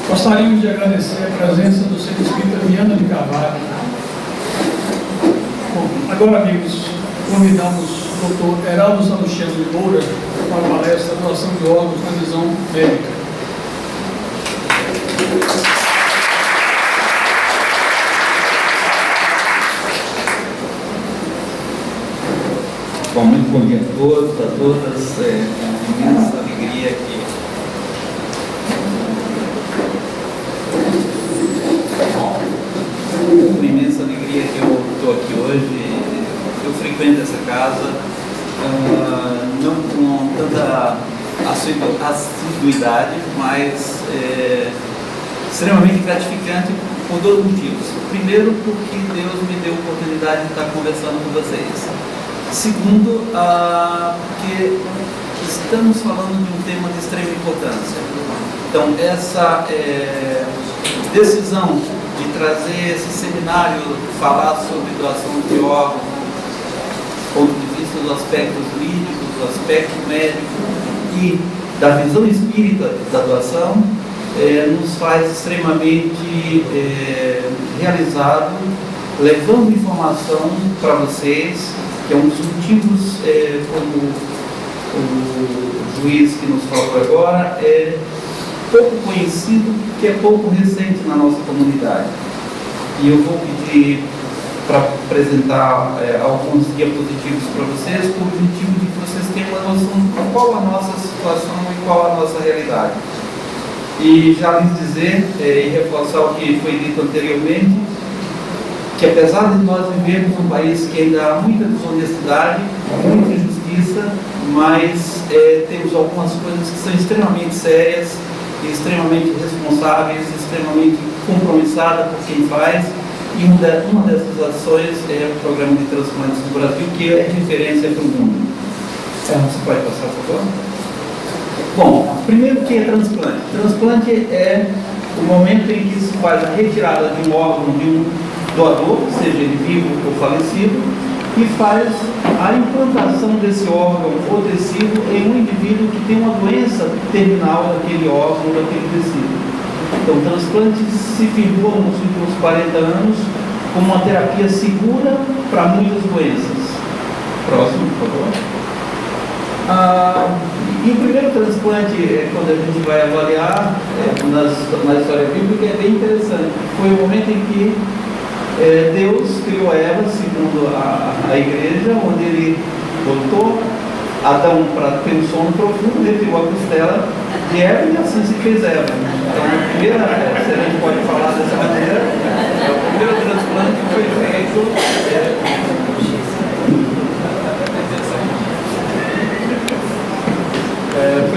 Gostaríamos de agradecer a presença do Centro Espírita Viana de Carvalho. Bom, agora, amigos, convidamos o Dr. Heraldo Salustiano de Moura para a palestra Doação de órgãos na visão médica. Bom, muito bom dia a todos, a todas. É uma imensa alegria que eu estou aqui hoje. Eu frequento essa casa, não com tanta assiduidade, mas extremamente gratificante por dois motivos. Primeiro, porque Deus me deu a oportunidade de estar conversando com vocês. Segundo, porque estamos falando de um tema de extrema importância. Então, essa decisão de trazer esse seminário, falar sobre doação de órgãos, do ponto de vista dos aspectos jurídicos, do aspecto médico e da visão espírita da doação, nos faz extremamente realizado, levando informação para vocês, que é um dos motivos, como o juiz que nos falou agora, é pouco conhecido, que é pouco recente na nossa comunidade. E eu vou pedir para apresentar alguns diapositivos para vocês, com o objetivo de que vocês tenham uma noção de qual a nossa situação e qual a nossa realidade. E já lhes dizer, e reforçar o que foi dito anteriormente, que apesar de nós vivermos um país que ainda há muita desonestidade, muita injustiça, mas temos algumas coisas que são extremamente sérias, extremamente responsáveis, extremamente compromissadas por quem faz, e uma dessas ações é o programa de transplantes no Brasil, que é referência para o mundo. Você pode passar, por favor? Bom, primeiro, o que é transplante? Transplante é o momento em que se faz a retirada de um órgão de um doador, seja ele vivo ou falecido, e faz a implantação desse órgão ou tecido em um indivíduo que tem uma doença terminal daquele órgão ou daquele tecido. Então, o transplante se firmou nos últimos 40 anos como uma terapia segura para muitas doenças. Próximo, por favor. E o primeiro transplante, quando a gente vai avaliar na história bíblica, é bem interessante. Foi o momento em que Deus criou Eva, segundo a igreja, onde ele botou Adão para ter um sono profundo, ele tirou a costela de Eva e assim se fez Eva. Então, a primeira, se a gente pode falar dessa maneira, o primeiro transplante foi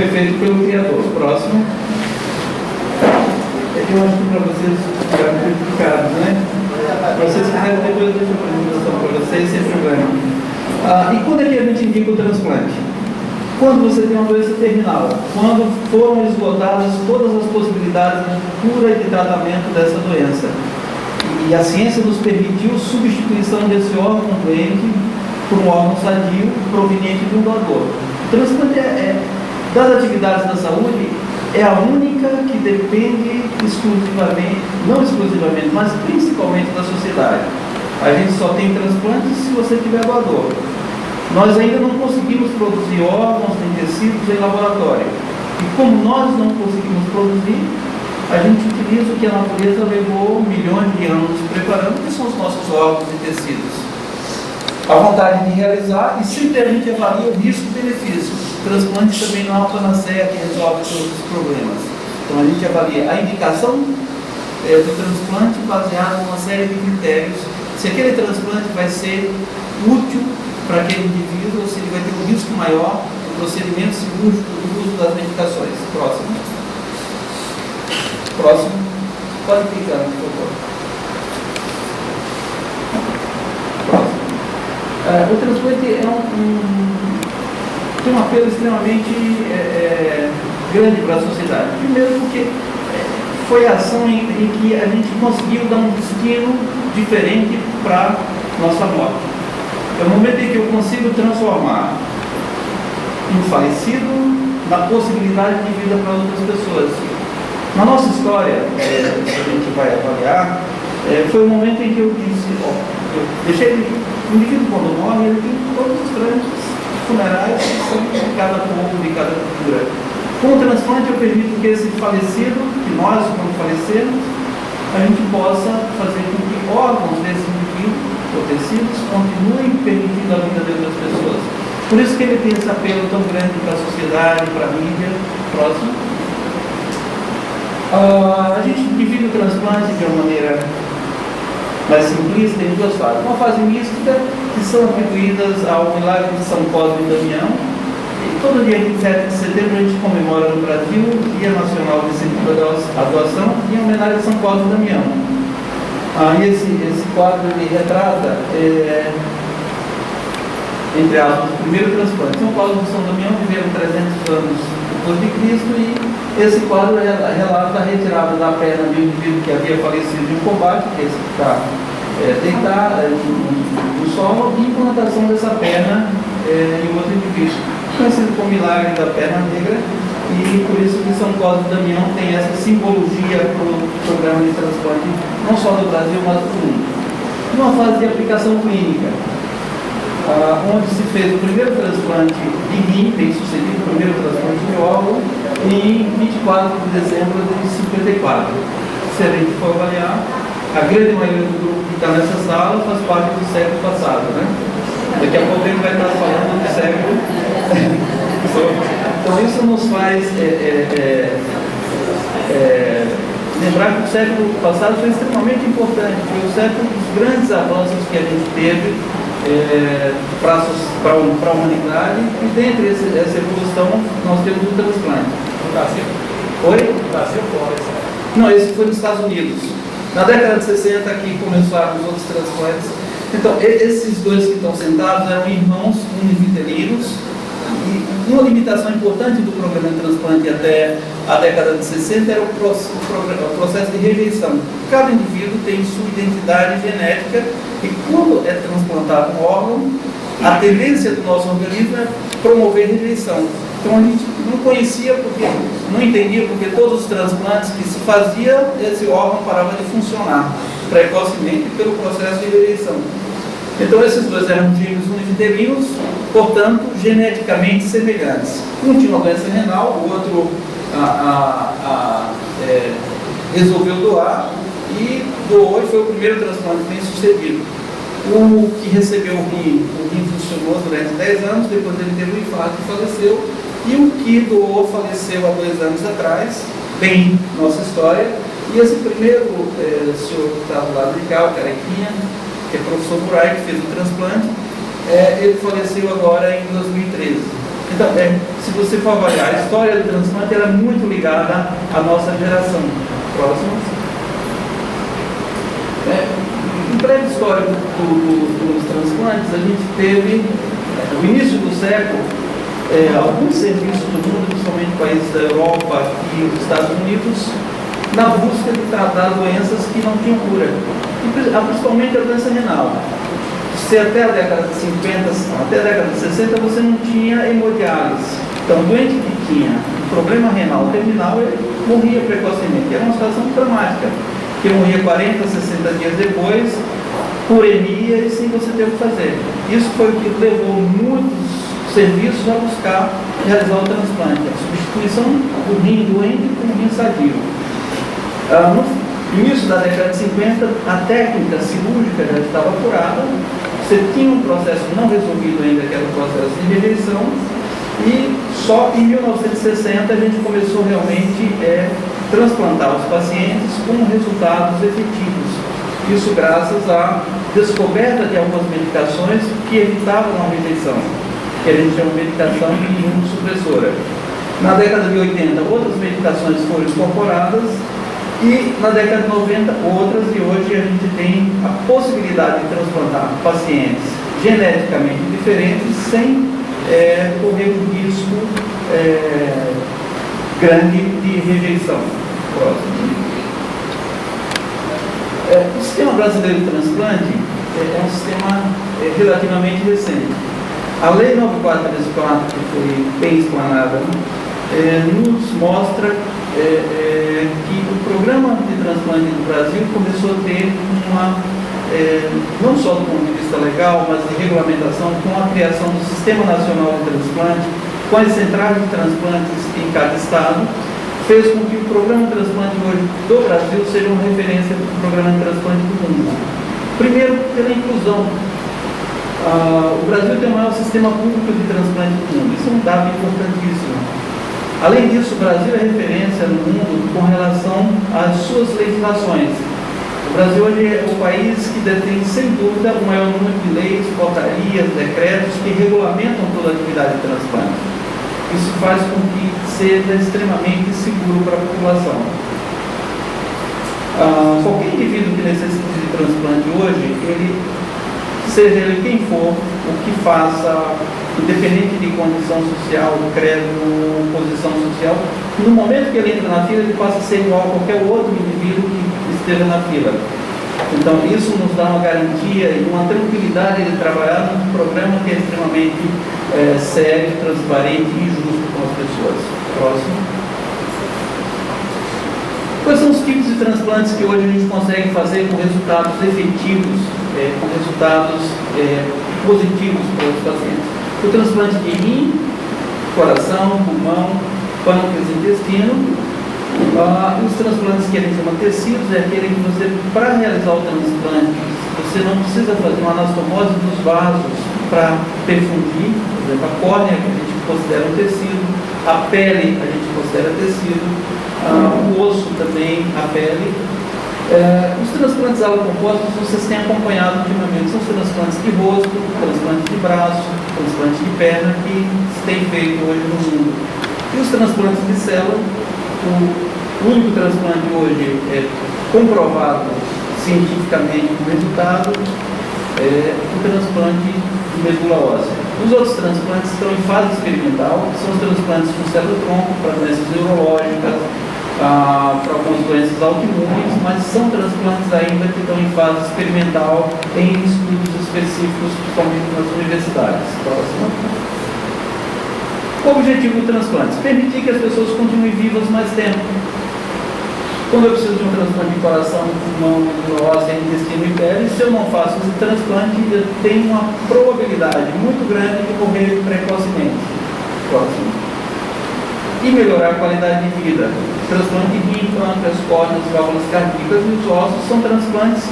feito pelo Criador. Próximo. Eu acho que para vocês ficaram simplificados, né? Para vocês quiserem, depois eu deixo a apresentação para vocês, sem problema. E quando é que a gente indica o transplante? Quando você tem uma doença terminal, quando foram esgotadas todas as possibilidades de cura e de tratamento dessa doença. E a ciência nos permitiu substituição desse órgão doente por um órgão sadio proveniente de um doador. O transplante das atividades da saúde é a única que depende exclusivamente, não exclusivamente, mas principalmente da sociedade. A gente só tem transplantes se você tiver doador. Nós ainda não conseguimos produzir órgãos nem tecidos em laboratório. E como nós não conseguimos produzir, a gente utiliza o que a natureza levou milhões de anos preparando, que são os nossos órgãos e tecidos. A vontade de realizar, e sempre a gente avalia o risco-benefício. O transplante também não é uma panaceia que resolve todos os problemas. Então a gente avalia a indicação do transplante baseada numa série de critérios. Se aquele transplante vai ser útil para aquele indivíduo, ou se ele vai ter um risco maior, o procedimento cirúrgico do uso das medicações. Próximo. Próximo. Pode clicar, por favor. Próximo. O transplante tem um apelo extremamente grande para a sociedade. Primeiro porque foi a ação em que a gente conseguiu dar um destino diferente para nossa morte. É o momento em que eu consigo transformar um falecido na possibilidade de vida para outras pessoas. Na nossa história, que a gente vai avaliar, foi o momento em que eu disse, eu deixei o indivíduo quando morre, ele tem todos os trâmites funerais que são de cada povo, de cada cultura. Com o transplante eu permito que esse falecido, que nós, quando falecemos, a gente possa fazer com que órgãos desse indivíduo, ou tecidos, continuem permitindo a vida de outras pessoas. Por isso que ele tem esse apelo tão grande para a sociedade, para a mídia. Próximo. A gente divide o transplante de uma maneira mais simplista em duas fases. Uma fase mística, que são atribuídas ao milagre de São Cosme e Damião. E todo dia 27 de setembro a gente comemora no Brasil o Dia Nacional de Incentivo à Doação em homenagem a São Cosme e Damião. E esse quadro ele retrata, entre aspas, o primeiro transplante. São Cosme e São Damião viveram 300 anos depois de Cristo e esse quadro relata a retirada da perna de um indivíduo que havia falecido em combate, que esse que está deitado no solo, e implantação dessa perna em outro indivíduo, conhecido como milagre da perna negra, e por isso que São Cosme e Damião tem essa simbologia para o programa de transplante, não só do Brasil, mas do mundo. Numa fase de aplicação clínica, onde se fez o primeiro transplante de rim, bem sucedido, o primeiro transplante de órgão, em 24 de dezembro de 54. Se a gente for avaliar, a grande maioria do grupo que está nessa sala faz parte do século passado, né? Daqui a pouco ele vai estar falando do século. Então isso nos faz lembrar que o século passado foi extremamente importante, foi o século dos grandes avanços que a gente teve para a humanidade, e dentre essa evolução nós temos o transplante. No Brasil? Oi? No Brasil fora, não, esse foi nos Estados Unidos. Na década de 60 aqui começaram os outros transplantes. Então, esses dois que estão sentados eram irmãos univitelinos, e uma limitação importante do programa de transplante até a década de 60 era o processo de rejeição. Cada indivíduo tem sua identidade genética e quando é transplantado um órgão, a tendência do nosso organismo é promover rejeição. Então a gente não conhecia, porque não entendia, porque todos os transplantes que se fazia, esse órgão parava de funcionar precocemente pelo processo de rejeição. Então esses dois eram gêmeos univitelinos, portanto, geneticamente semelhantes. Um tinha uma doença renal, o outro resolveu doar e doou, e foi o primeiro transplante bem sucedido. O que recebeu o rim funcionou durante 10 anos, depois ele teve um infarto e faleceu. E o que doou faleceu há 2 anos atrás, bem nossa história. E esse primeiro senhor que está do lado de cá, o carequinha, que é o professor Burai, que fez o transplante, ele faleceu agora em 2013. Então, se você for avaliar, a história do transplante era muito ligada à nossa geração. Próximo. Em breve histórico dos transplantes, a gente teve, no início do século, alguns serviços do mundo, principalmente países da Europa e os Estados Unidos, na busca de tratar doenças que não tinham cura, principalmente a doença renal. Se até a década de 50, até a década de 60, você não tinha hemodiálise. Então, o doente que tinha um problema renal terminal, ele morria precocemente. Era uma situação dramática, que morria 40, 60 dias depois, por anemia e sem você ter o que fazer. Isso foi o que levou muitos serviços a buscar realizar o transplante, a substituição do rim doente por um rim sadio. No início da década de 50, a técnica cirúrgica já estava apurada, você tinha um processo não resolvido ainda, que era o processo de rejeição, e só em 1960 a gente começou realmente a transplantar os pacientes com resultados efetivos. Isso graças à descoberta de algumas medicações que evitavam a rejeição, que a gente chama de medicação de imunossupressora. Na década de 80, outras medicações foram incorporadas, e na década de 90, outras, e hoje a gente tem a possibilidade de transplantar pacientes geneticamente diferentes sem correr um risco grande de rejeição. Próximo. O sistema brasileiro de transplante é um sistema relativamente recente. A Lei 9434, que foi bem explanada, nos mostra que o programa de transplante no Brasil começou a ter não só do ponto de vista legal, mas de regulamentação, com a criação do Sistema Nacional de Transplante, com as centrais de transplantes em cada estado, fez com que o programa de transplante hoje do Brasil seja uma referência para o programa de transplante do mundo. Primeiro, pela inclusão. O Brasil tem o maior sistema público de transplante do mundo. Isso é um dado importantíssimo. Além disso, o Brasil é referência no mundo com relação às suas legislações. O Brasil hoje é o país que detém, sem dúvida, o maior número de leis, portarias, decretos que regulamentam toda a atividade de transplante. Isso faz com que seja extremamente seguro para a população. Qualquer indivíduo que necessite de transplante hoje, seja ele quem for, o que faça, independente de condição social, credo, posição social, no momento que ele entra na fila, ele passa a ser igual a qualquer outro indivíduo que esteja na fila. Então, isso nos dá uma garantia e uma tranquilidade de trabalhar num programa que é extremamente sério, transparente e justo com as pessoas. Próximo. Quais são os tipos de transplantes que hoje a gente consegue fazer com resultados efetivos, com resultados positivos para os pacientes? O transplante de rim, coração, pulmão, pâncreas e intestino. Os transplantes que a gente chama tecidos é aquele que você, para realizar o transplante, você não precisa fazer uma anastomose dos vasos para perfundir. Por exemplo, a córnea, que a gente considera um tecido, a pele a gente considera tecido, o osso também, a pele. Os transplantes alocompostos vocês têm acompanhado ultimamente, são os transplantes de rosto, transplante de braço, transplante de perna, que se tem feito hoje no mundo. E os transplantes de célula, o único transplante hoje comprovado cientificamente com resultado é o transplante de medula óssea. Os outros transplantes estão em fase experimental, são os transplantes com célula-tronco para doenças neurológicas, para algumas doenças autoimunes, mas são transplantes ainda que estão em fase experimental em estudos específicos, principalmente nas universidades. Próximo. O objetivo do transplante? Permitir que as pessoas continuem vivas mais tempo. Quando eu preciso de um transplante de coração, pulmão, óssea, intestino e pele, se eu não faço esse transplante, eu tenho uma probabilidade muito grande de morrer precocemente. Próximo. E melhorar a qualidade de vida. Transplante de rim, pâncreas, córneas, válvulas cardíacas e os ossos são transplantes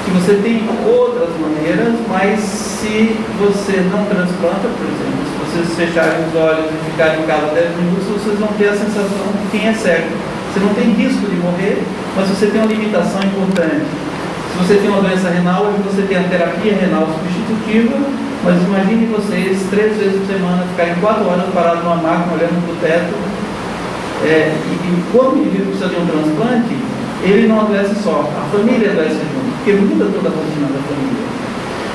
que você tem outras maneiras, mas se você não transplanta, por exemplo, se vocês fecharem os olhos e ficarem em casa 10 minutos, vocês vão ter a sensação de quem é cego. Você não tem risco de morrer, mas você tem uma limitação importante. Se você tem uma doença renal, você tem a terapia renal substitutiva, mas imagine vocês 3 vezes por semana ficarem 4 horas parados numa máquina olhando para o teto. E quando o indivíduo precisa de um transplante, ele não adoece só, a família adoece junto, porque muda toda a rotina da família.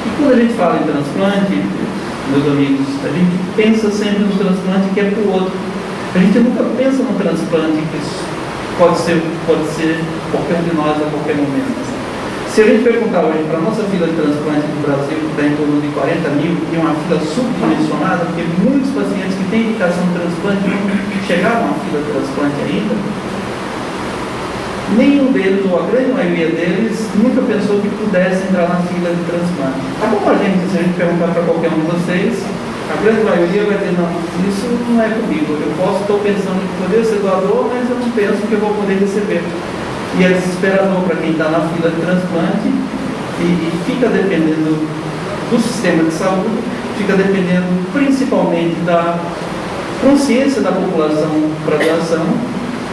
E quando a gente fala em transplante, meus amigos, a gente pensa sempre no transplante que é para o outro. A gente nunca pensa no transplante que pode ser qualquer um de nós a qualquer momento. Se a gente perguntar hoje para a nossa fila de transplante do Brasil, que está em torno de 40 mil, que é uma fila subdimensionada, porque muitos pacientes que têm indicação de transplante não chegaram à fila de transplante ainda, nenhum deles, ou a grande maioria deles, nunca pensou que pudesse entrar na fila de transplante. Tá bom, se a gente perguntar para qualquer um de vocês, a grande maioria vai dizer, não, isso não é comigo, estou pensando em poder ser doador, mas eu não penso que eu vou poder receber. E é desesperador para quem está na fila de transplante e fica dependendo do sistema de saúde, fica dependendo principalmente da consciência da população para a doação.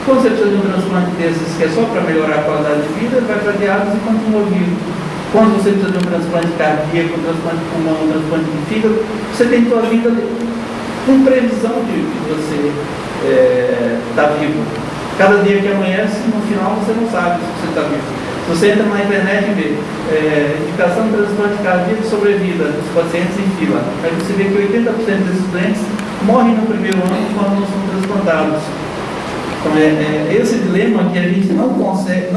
Quando você precisa de um transplante desses que é só para melhorar a qualidade de vida, vai para diálise e continua vivo. Quando você precisa de um transplante cardíaco, um transplante de pulmão, um transplante de fígado, você tem sua vida com previsão de que você está vivo. Cada dia que amanhece, no final você não sabe se você está vivo. Se você entra na internet e vê indicação de transplante cardíaco sobrevida dos pacientes em fila, aí você vê que 80% desses doentes morrem no primeiro ano quando não são transplantados. Então esse dilema que a gente não consegue,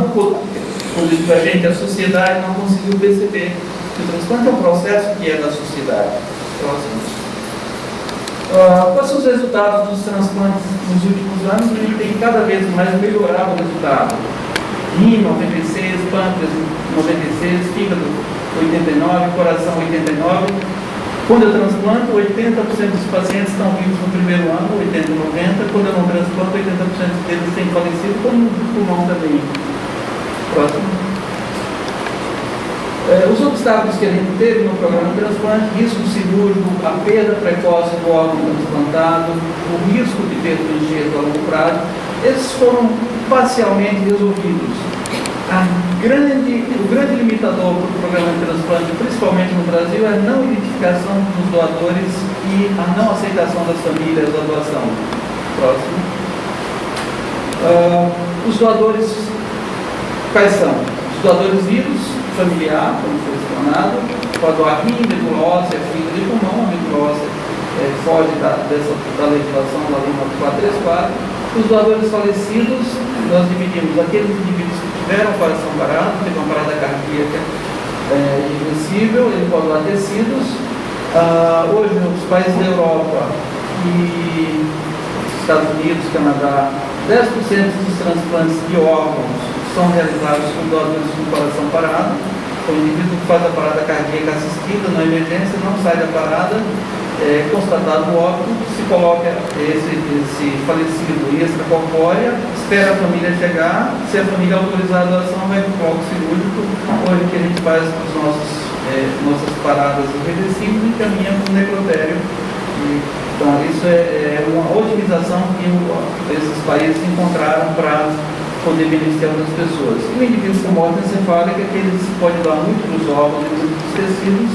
a sociedade não conseguiu perceber. O transplante é um processo que é da sociedade. Próximo. Quais são os resultados dos transplantes nos últimos anos? A gente tem cada vez mais melhorado o resultado. Rim 96, pâncreas 96, fígado 89, coração 89. Quando eu transplanto, 80% dos pacientes estão vivos no primeiro ano, 80, 90. Quando eu não transplanto, 80% deles têm falecido, como no pulmão também. Próximo. Os obstáculos que a gente teve no programa de transplante, risco cirúrgico, a perda precoce do órgão transplantado, o risco de perda do enxerto a longo prazo, esses foram parcialmente resolvidos. O grande limitador para o programa de transplante, principalmente no Brasil, é a não identificação dos doadores e a não aceitação das famílias da doação. Próximo. Os doadores, quais são? Os doadores vivos, familiar, como foi explanado, pode doar rim, medula óssea, fígado e pulmão. A medula óssea foge da legislação da Lei 434. Os doadores falecidos, nós dividimos aqueles indivíduos que tiveram coração parado, teve uma parada cardíaca irreversível, ele pode doar tecidos. Hoje, os países da Europa e Estados Unidos, Canadá, 10% dos transplantes de órgãos são realizados com doadores com coração parado. O indivíduo que faz a parada cardíaca assistida na emergência não sai da parada, constatado o óbito, se coloca esse falecido em extracorpórea, espera a família chegar, se a família autorizar a doação, vai para o bloco cirúrgico, hoje que a gente faz as nossas paradas irreversíveis e caminha para o necrotério. Então, isso é uma otimização que esses países encontraram para poder beneficiar outras pessoas. E o indivíduo com morte encefálica, que ele pode doar muito dos órgãos e muitos tecidos.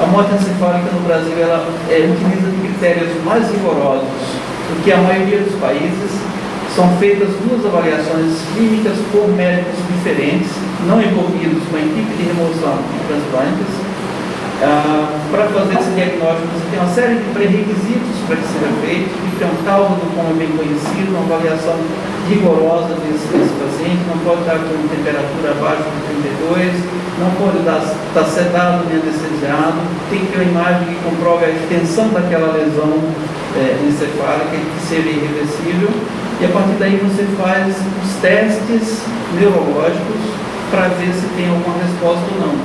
A morte encefálica no Brasil, ela utiliza critérios mais rigorosos do que a maioria dos países. São feitas 2 avaliações clínicas por médicos diferentes, não envolvidos com a equipe de remoção de transplantes. Para fazer esse diagnóstico, você tem uma série de pré-requisitos para que seja feito, que tem um cálculo, como é bem conhecido, uma avaliação rigorosa desse paciente, não pode estar com temperatura abaixo de 32, não pode estar sedado nem anestesiado, tem que ter uma imagem que comprove a extensão daquela lesão encefálica que seja irreversível, e a partir daí você faz os testes neurológicos para ver se tem alguma resposta ou não.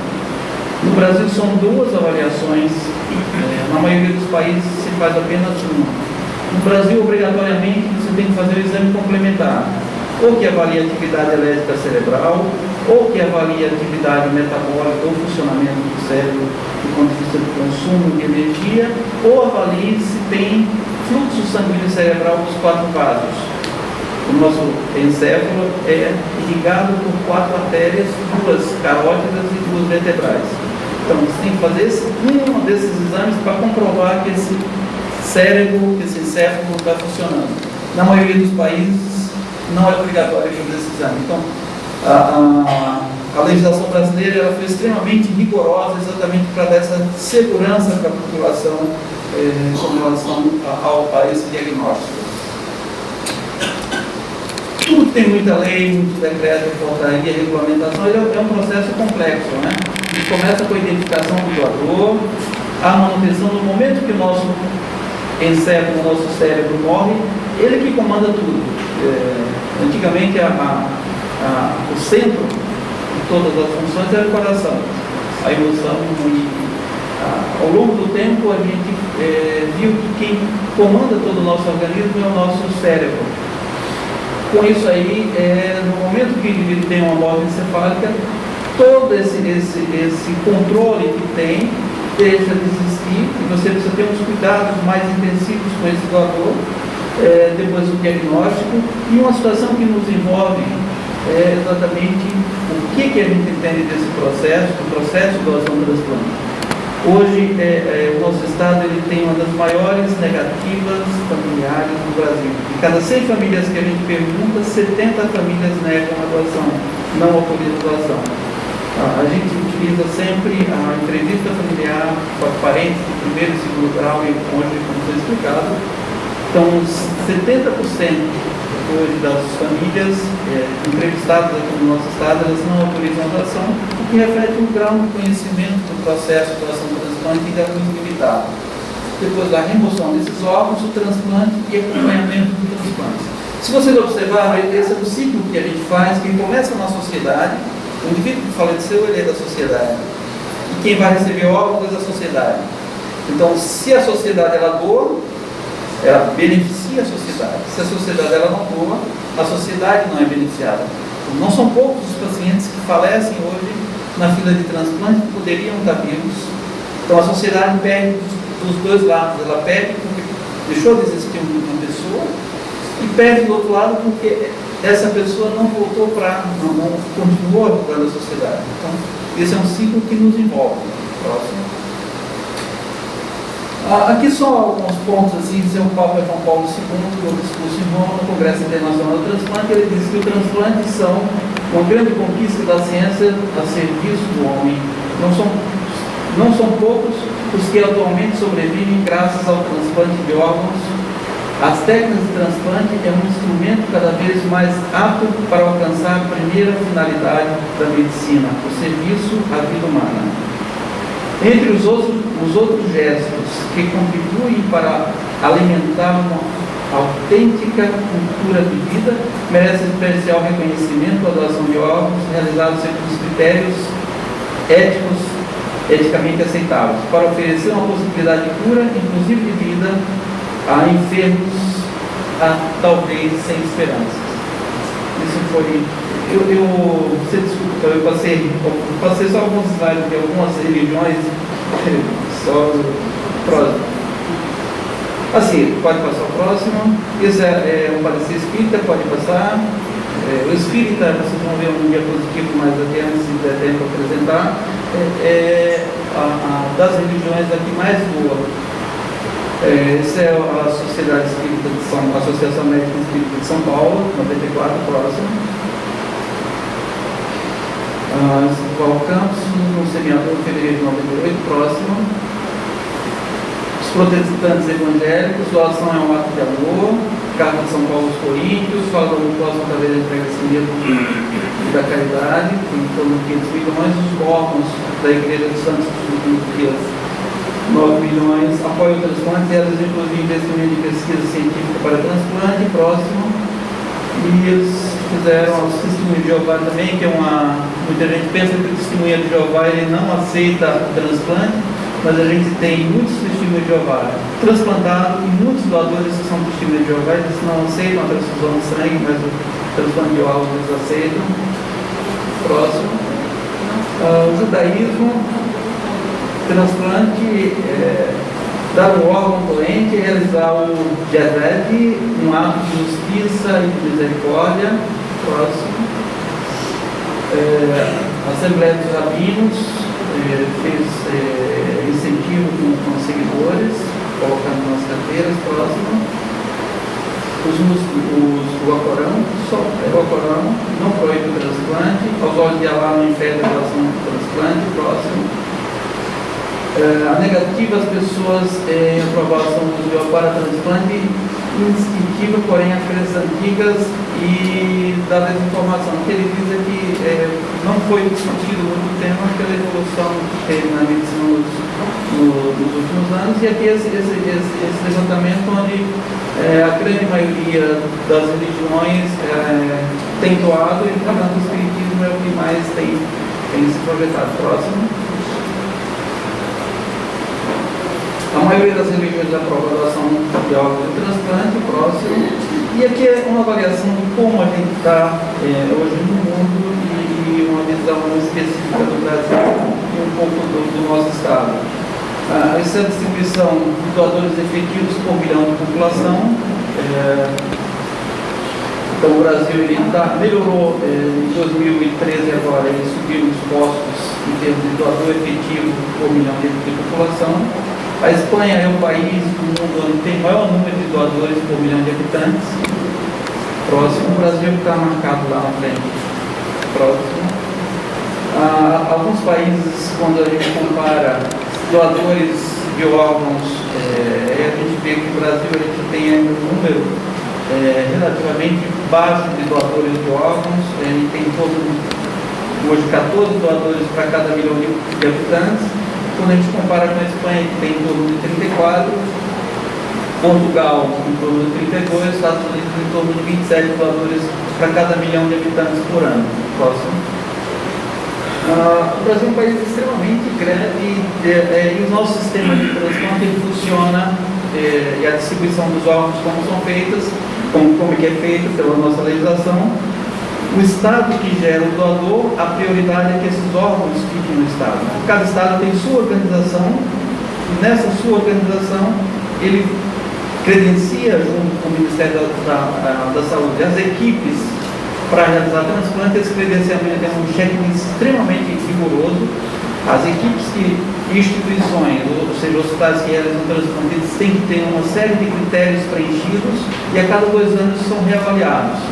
No Brasil são 2 avaliações, na maioria dos países se faz apenas uma. No Brasil, obrigatoriamente, você tem que fazer o exame complementar, ou que avalie a atividade elétrica cerebral, ou que avalie a atividade metabólica ou funcionamento do cérebro do ponto de vista do consumo de energia, ou avalie se tem fluxo sanguíneo cerebral dos 4 vasos. O nosso encéfalo é irrigado por 4 artérias, 2 carótidas e 2 vertebrais. Então, você tem que fazer um desses exames para comprovar que esse cérebro, que esse encéfalo está funcionando. Na maioria dos países, não é obrigatório fazer esse exame. Então, a legislação brasileira ela foi extremamente rigorosa exatamente para dar essa segurança para a população com relação a esse diagnóstico. Tudo tem muita lei, muito decreto, portaria, regulamentação, ele é um processo complexo, né? Ele começa com a identificação do doador, a manutenção no momento que o nosso encéfalo, o nosso cérebro morre, ele que comanda tudo. Antigamente o centro de todas as funções era o coração, a emoção e ao longo do tempo a gente viu que quem comanda todo o nosso organismo é o nosso cérebro. Com isso aí, no momento que o indivíduo tem uma morte encefálica, todo esse controle que tem deixa de existir e você precisa ter uns cuidados mais intensivos com esse doador, depois do diagnóstico, e uma situação que nos envolve exatamente o que a gente entende desse processo, do processo de doação-transplante. Hoje, o nosso estado ele tem uma das maiores negativas familiares do Brasil. De cada 100 famílias que a gente pergunta, 70 famílias negam a doação, não autorizam a doação. A gente utiliza sempre a entrevista familiar para parentes de primeiro e segundo grau e cônjuge, como foi explicado. Então, 70% hoje das famílias entrevistadas aqui no nosso estado, elas não autorizam a doação, o que reflete um grau de conhecimento do processo de doação-transplante ainda muito limitado. depois da remoção desses órgãos, o transplante e acompanhamento do transplante. Se vocês observarem, esse é o ciclo que a gente faz, que começa na sociedade, o indivíduo que faleceu, ele é da sociedade, e quem vai receber órgãos é da sociedade. Então, se a sociedade ela doa, ela beneficia a sociedade. Se a sociedade ela não doa, a sociedade não é beneficiada. Não são poucos os pacientes que falecem hoje na fila de transplante que poderiam estar vivos. Então, a sociedade perde dos dois lados. Ela perde porque deixou de existir uma pessoa, e perde do outro lado porque essa pessoa não voltou para, não continuou ajudando a sociedade. Então, esse é um ciclo que nos envolve. Próximo. Aqui só alguns pontos, assim, o Papa João Paulo II, no discurso em Roma, no Congresso Internacional do Transplante, ele diz que os transplantes são uma grande conquista da ciência a serviço do homem. Não são poucos os que atualmente sobrevivem graças ao transplante de órgãos. As técnicas de transplante é um instrumento cada vez mais apto para alcançar a primeira finalidade da medicina, o serviço à vida humana. Entre os outros gestos que contribuem para alimentar uma autêntica cultura de vida, merece especial reconhecimento a doação de órgãos realizados segundo os critérios eticamente aceitáveis, para oferecer uma possibilidade de cura, inclusive de vida, a enfermos, talvez sem esperança. Isso foi. Você desculpa, eu passei só alguns slides de algumas religiões, só próximo. Assim, pode passar o próximo. Esse é um parecer espírita, pode passar. O espírita, vocês vão ver um diapositivo mais adiante, se der tempo apresentar, das religiões a que mais voa. Essa é a Sociedade Espírita de a Associação Médica Espírita de São Paulo, 94, próximo. Paulo Campos, no seminário de fevereiro de 98, próximo. Os protestantes evangélicos, doação é um ato de amor. Carta de São Paulo aos Coríntios, fala do próximo através da entrega e da caridade, em torno de 500 milhões. Os órgãos da Igreja dos Santos dos Dias, 9 milhões, apoio o transplante, elas inclusive investimento de pesquisa científica para transplante, próximo. E eles fizeram os testemunhos de Jeová também, que é muita gente pensa que o testemunho de Jeová ele não aceita o transplante, mas a gente tem muitos testemunhos de Jeová transplantados e muitos doadores que são testemunhos de Jeová, eles não aceitam a transfusão de sangue, mas o transplante de órgãos eles aceitam. Próximo. O judaísmo, transplante, dar um órgão doente, realizar o Jeved, um ato de justiça e de misericórdia. Próximo. A Assembleia dos Rabinos fez incentivo com os seguidores, colocando nas carteiras. Próximo. O Alcorão não proíbe o transplante, aos olhos de Alá não impede a doação do transplante. Próximo. A negativa às pessoas em aprovação do para transplante instintiva, porém as crenças antigas e da desinformação. O que ele diz é que não foi discutido muito tempo pela evolução que teve na medicina nos últimos anos, e aqui esse levantamento onde a grande maioria das religiões tem doado, e o espiritismo é o que mais tem se projetado. Próximo. A maioria das religiões aprova a doação de órgãos de transplante. Próximo. E aqui é uma avaliação de como a gente está hoje no mundo e uma visão específica do Brasil e um pouco do nosso estado. Essa é a distribuição de doadores efetivos por milhão de população. Então o Brasil ele melhorou em 2013 agora, ele subiu os postos em termos de doador efetivo por milhão de população. A Espanha é o país do mundo onde tem o maior número de doadores por milhão de habitantes. Próximo. O Brasil está marcado lá na frente. Próximo. Alguns países, quando a gente compara doadores de órgãos, a gente vê que o Brasil a gente tem ainda um número relativamente baixo de doadores de órgãos. A gente tem hoje 14 doadores para cada milhão de habitantes. quando a gente compara com a Espanha, que tem em torno de 34, Portugal em torno de 32, Estados Unidos em torno de 27 doadores para cada milhão de habitantes por ano. Próximo. O Brasil é um país extremamente grande e o nosso sistema de transplante ele funciona e a distribuição dos órgãos como são feitas, como que é feito pela nossa legislação. O Estado que gera o doador, a prioridade é que esses órgãos fiquem no Estado. Cada Estado tem sua organização e nessa sua organização ele credencia junto com o Ministério da Saúde as equipes para realizar transplante. Esse credenciamento é um checklist extremamente rigoroso. As equipes e instituições, ou seja, hospitais que realizam transplante, eles têm que ter uma série de critérios preenchidos e a cada 2 anos são reavaliados.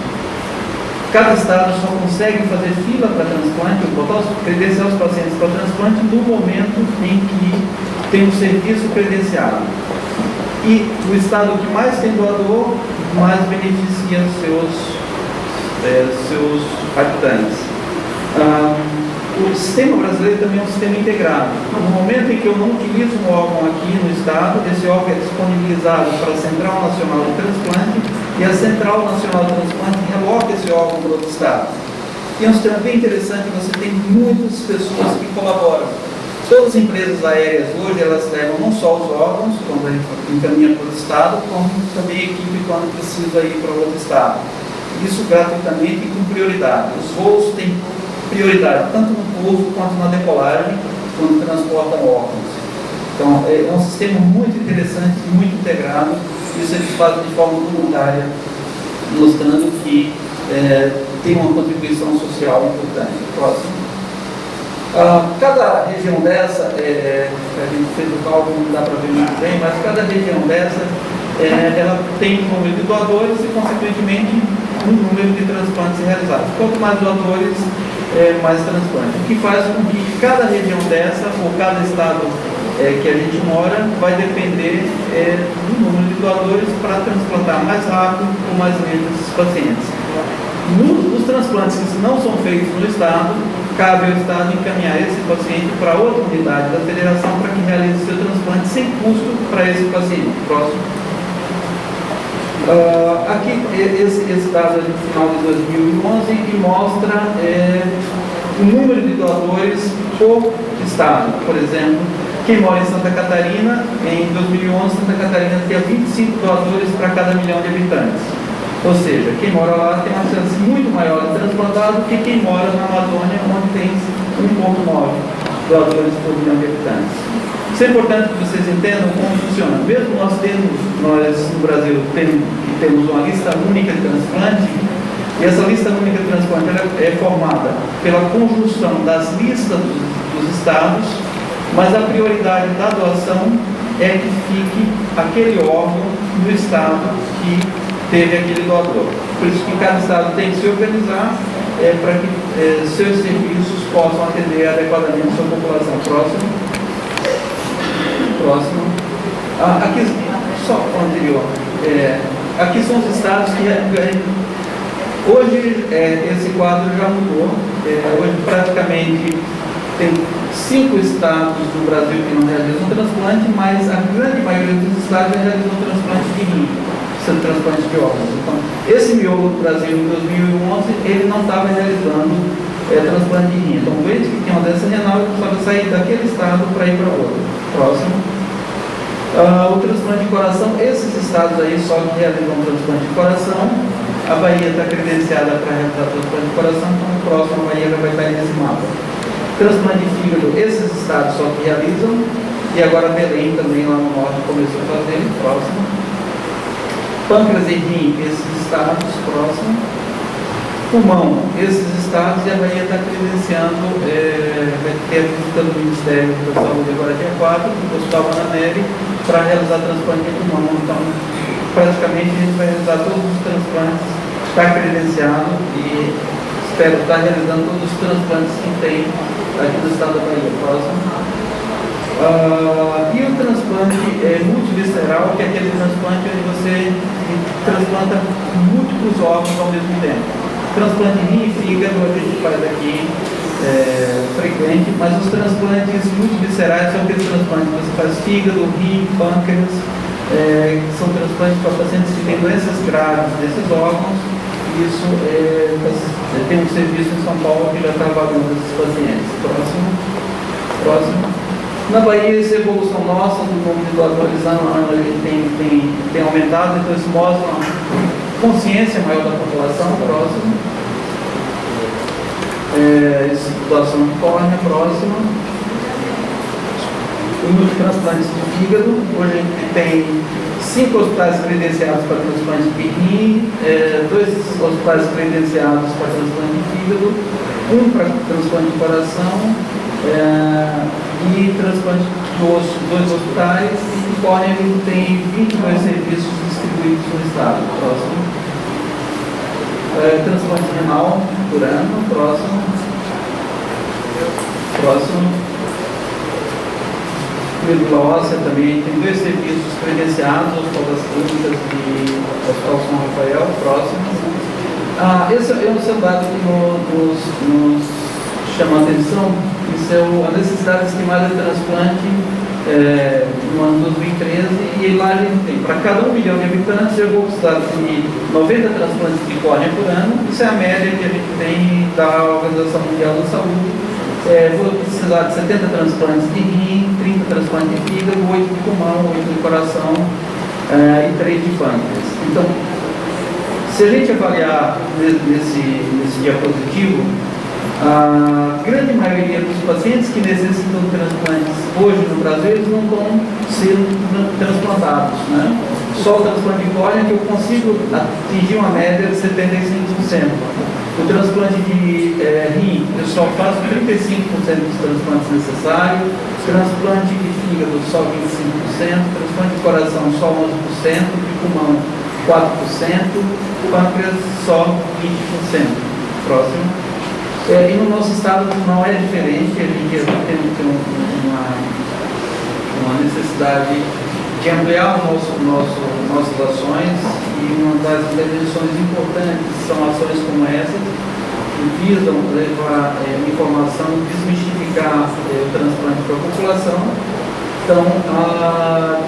Cada estado só consegue fazer fila para transplante, ou botar credenciar os pacientes para transplante no momento em que tem um serviço credenciado. E o estado que mais tem doador, mais beneficia seus habitantes. O sistema brasileiro também é um sistema integrado. No momento em que eu não utilizo um órgão aqui no estado, esse órgão é disponibilizado para a Central Nacional de Transplante e a Central Nacional de Transplante reloca esse órgão para outro estado. E é um sistema bem interessante, você tem muitas pessoas que colaboram. Todas as empresas aéreas hoje, elas levam não só os órgãos, quando a gente encaminha para o estado, como também a equipe quando precisa ir para outro estado. Isso gratuitamente e com prioridade. Os voos têm prioridade, tanto no pouso quanto na decolagem, quando transportam órgãos. Então, é um sistema muito interessante, muito integrado. Isso eles fazem de forma voluntária, mostrando que tem uma contribuição social importante. Próximo. Cada região dessa, a gente fez o cálculo, não dá para ver muito bem, mas cada região dessa, ela tem um número de doadores e, consequentemente, um número de transplantes realizados. Quanto mais doadores, mais transplantes. O que faz com que cada região dessa, ou cada estado que a gente mora, vai depender do número de doadores para transplantar mais rápido ou mais lento esses pacientes. Nos transplantes que não são feitos no estado, cabe ao estado encaminhar esse paciente para outra unidade da federação para que realize seu transplante sem custo para esse paciente. Próximo. Aqui, esse dado é do final de 2011 e mostra o número de doadores por estado. Por exemplo, quem mora em Santa Catarina, em 2011, Santa Catarina tinha 25 doadores para cada milhão de habitantes. Ou seja, quem mora lá tem uma chance muito maior de transplantar do que quem mora na Amazônia, onde tem 1,9 doadores por milhão de habitantes. Isso é importante que vocês entendam como funciona. Mesmo nós no Brasil temos uma lista única de transplante, e essa lista única de transplante é formada pela conjunção das listas dos estados, mas a prioridade da doação é que fique aquele órgão no estado que teve aquele doador. Por isso que cada estado tem que se organizar para que seus serviços possam atender adequadamente a sua população. Próximo. Aqui, só o anterior. Aqui são os estados que hoje esse quadro já mudou. Hoje praticamente tem 5 estados do Brasil que não realizam transplante, mas a grande maioria dos estados já realizam transplante de rim, transplante de órgãos. Então, esse miolo do Brasil em 2011, ele não estava realizando transplante de rim. Então, o doente que tinha uma doença renal, ele precisava sair daquele estado para ir para outro. Próximo. O transplante de coração, esses estados aí só realizam transplante de coração. A Bahia está credenciada para realizar transplante de coração, então o próximo a Bahia já vai estar nesse mapa. Transplante de fígado, esses estados só que realizam, e agora Belém também lá no norte começou a fazer. Próximo. Pâncreas e rim, esses estados. Próximo. Pulmão, esses estados, e a Bahia está credenciando, vai ter a visita do Ministério da Saúde agora dia 4, do Hospital Ananeri, para realizar transplante de pulmão. Então, praticamente a gente vai realizar todos os transplantes, está credenciado e espero estar realizando todos os transplantes que tem aqui do estado da Bahia. Próximo. E o transplante multivisceral, que é aquele transplante onde você transplanta múltiplos órgãos ao mesmo tempo. Transplante de rim e fígado a gente faz aqui frente, mas os transplantes multiviscerais são aqueles transplantes que você faz fígado, rim, pâncreas, que são transplantes para pacientes que têm doenças graves desses órgãos. Isso tem um serviço em São Paulo que já está avaliando esses pacientes. Próximo. Na Bahia, essa evolução nossa do número de doadores ano a ano ele tem aumentado, então isso mostra uma consciência maior da população. Próximo. Doação de córnea. Próximo. O número de transplantes de fígado. Hoje a gente tem 5 hospitais credenciados para transplante de rim, 2 hospitais credenciados para transplante de fígado, 1 para transplante de coração e transplante de osso, 2 hospitais, e córnea tem 22 serviços distribuídos no estado. Próximo. Transplante renal por ano. Próximo. Medula óssea também tem 2 serviços credenciados, Hospital das Clínicas e Hospital São Rafael. Próximo. Esse é um celular que nos chama a atenção. Isso é a necessidade estimada de transplante no ano 2013, e lá a gente tem, para cada 1 milhão de habitantes, eu vou precisar de 90 transplantes de córnea por ano. Isso é a média que a gente tem da Organização Mundial da Saúde. Vou precisar de 70 transplantes de rim, 30 transplantes de fígado, 8 de pulmão, 8 de coração e 3 de pâncreas. Então, se a gente avaliar nesse diapositivo, a grande maioria dos pacientes que necessitam de transplantes hoje no Brasil, eles não estão sendo transplantados, né? Só o transplante de córnea que eu consigo atingir uma média de 75%. O transplante de rim, eu só faço 35% dos transplantes necessários. Transplante de fígado, só 25%. Transplante de coração, só 11%. De pulmão, 4%. Pâncreas, só 20%. Próximo. E no nosso estado não é diferente. A gente tem uma necessidade de ampliar nossas ações, e uma das intervenções importantes são ações como essas, que visam levar informação, desmistificar o transplante para a população. Então,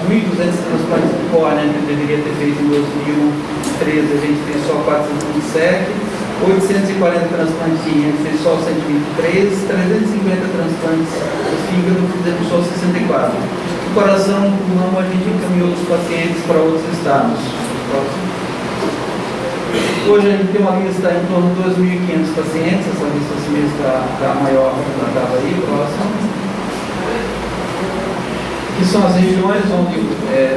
1.200 transplantes de córnea que eu deveria ter feito em 2013, a gente fez só 427, 840 transplantes de rim, a gente fez só 123, 350 transplantes de fígado, fizemos só 64. O coração, o pulmão, a gente encaminhou os pacientes para outros estados. Hoje a gente tem uma lista em torno de 2.500 pacientes, essa lista esse mês está maior, estava aí, próximo. Que são as regiões onde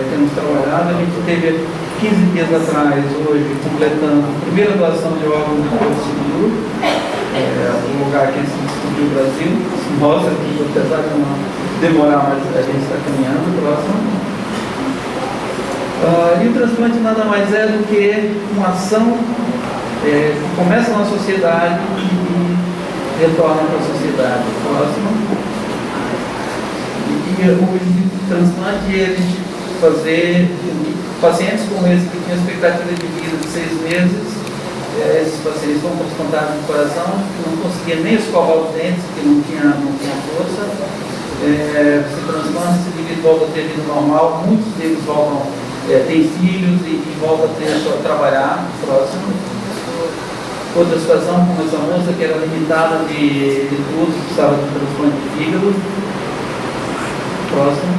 temos trabalhado. A gente teve 15 dias atrás, hoje, completando a primeira doação de órgãos no Porto Seguro, um lugar que se descobriu no Brasil. Isso mostra que, apesar de não demorar, mas a gente está caminhando. Próximo. E o transplante nada mais é do que uma ação que começa na sociedade e retorna para a sociedade. Próximo. E o objetivo do transplante é a gente fazer pacientes como esse que tinham expectativa de vida de 6 meses, esses pacientes vão transplantados de coração, que não conseguiam nem escovar os dentes, que não tinha força. Se transplanta, esse indivíduo volta a ter vida normal, muitos deles voltam, têm filhos e voltam a trabalhar. Próximo. Outra situação, como essa moça que era limitada de tudo, precisava de transplante de fígado. Próximo.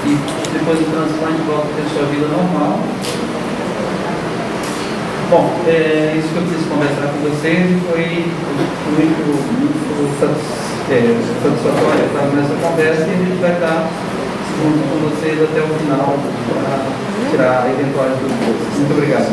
E depois do transplante volta a ter sua vida normal. Bom, isso que eu quis conversar com vocês, foi muito satisfatório estar nessa conversa, e a gente vai estar junto com vocês até o final para tirar eventuais dúvidas. Muito obrigado.